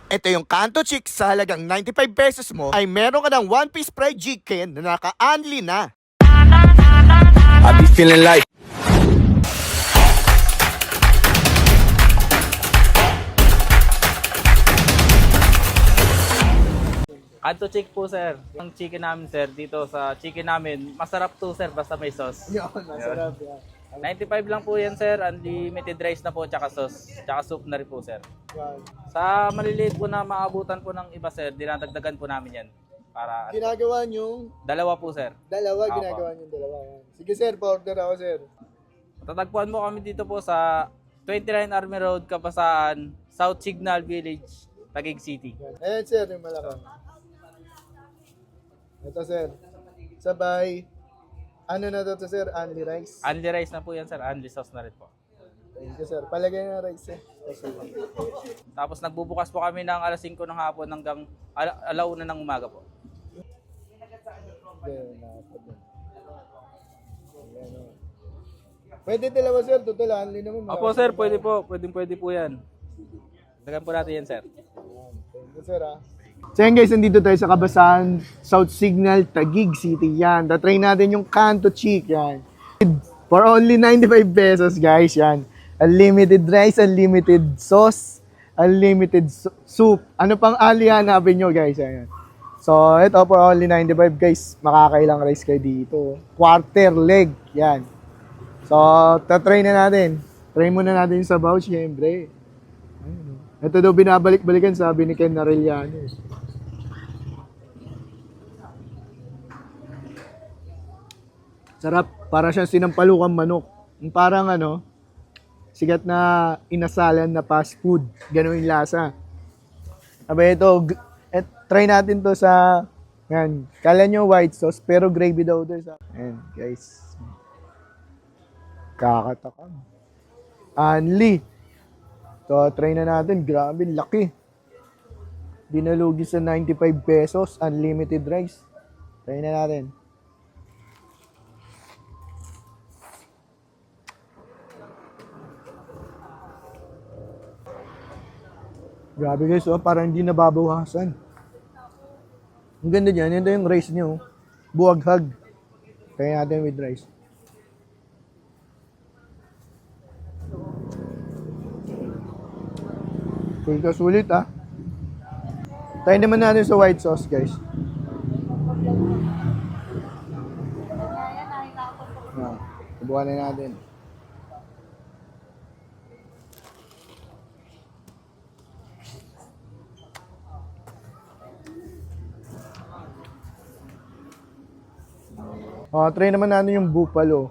Ito yung Kanto Chick sa halagang 95 pesos mo ay meron ka ng one piece fried chicken na naka-unli na. I be feeling like Kanto Chick po, sir. Ang chicken namin, sir, dito sa chicken namin, masarap to, sir, basta may sauce. Yun, masarap yan. 95 lang po yan, sir. Unlimited rice na po, tsaka sauce. Tsaka soup na rin po, sir. Yan. Sa maliliit po na maabutan po ng iba, sir, dinadagdagan po namin yan. Para Ginagawa niyong dalawa po, sir. dalawa, Apo. ginagawa niyong dalawa. Yan. Sige sir, pa-order ako sir. Tatagpuan mo kami dito po sa 29 Army Road, Kapasaan, South Signal Village, Taguig City. Yan. Ayan sir, yung malaki. Ito sir. Sabay, ano na to sir? Only rice. Unli rice na po yan, sir. Unli sauce na rin po. Thank you sir. Palagay na rice eh. Tapos nagbubukas po kami ng alas 5 ng hapon hanggang alauna ng umaga po. Pwede dalawa sir, total only naman. Opo, sir, pwede po. Pwede po yan. Dagan po natin yan, sir. Thank you sir ah. So yan guys, nandito tayo sa Kabasan, South Signal, Taguig City. Yan, tatry natin yung Kanto Chick. Yan. For only 95 pesos guys, yan. Unlimited rice, unlimited sauce, unlimited soup. Ano pang hanapin nyo guys. Yan. So ito for only 95 guys, makakailang rice kayo dito. Quarter leg, yan. So tatry na natin. Try muna natin yung sabaw, syempre. Ito daw binabalik-balikan, sabi ni Ken Arellano. Sarap, para siyang sinampalukang manok. Yung parang sigat na inasalan na fast food. Ganun yung lasa. Sabi ito, try natin to sa, yan, kala nyo white sauce, pero gravy daw to sa, yan guys. Kakatakam. Anli. So, try na natin. Grabe, laki. Dinalugi sa 95 pesos, unlimited rice. Try na natin. Grabe guys, parang hindi nababawasan. Ang ganda dyan, ito yung rice nyo. Buwaghag. Try natin with rice. Sulit ah. Try naman natin sa white sauce guys. Subukan na natin. Try naman natin yung buffalo.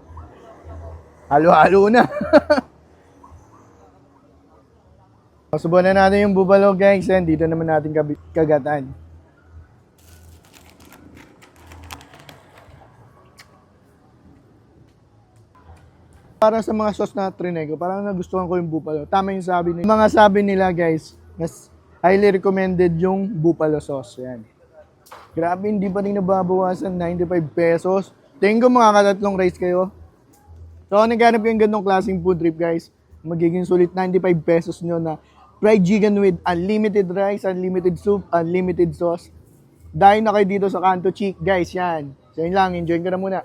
Halo-halo na. Subukan na natin yung buffalo guys. Dito naman natin kagatan. Para sa mga sauce na trinego, parang nagustuhan ko yung buffalo. Tama yung sabi nila. Mga sabi nila guys, mas highly recommended yung buffalo sauce. Yan. Grabe, hindi pa rin nababawasan. 95 pesos. Tingin ko makakatatlong rice kayo. So, naghanap yung ganong klaseng food trip guys. Magiging sulit 95 pesos nyo na fried chicken with unlimited rice, unlimited soup, unlimited sauce. Dahil na kayo dito sa Kanto Chick guys, yan. So, yun lang. Enjoy ka na muna.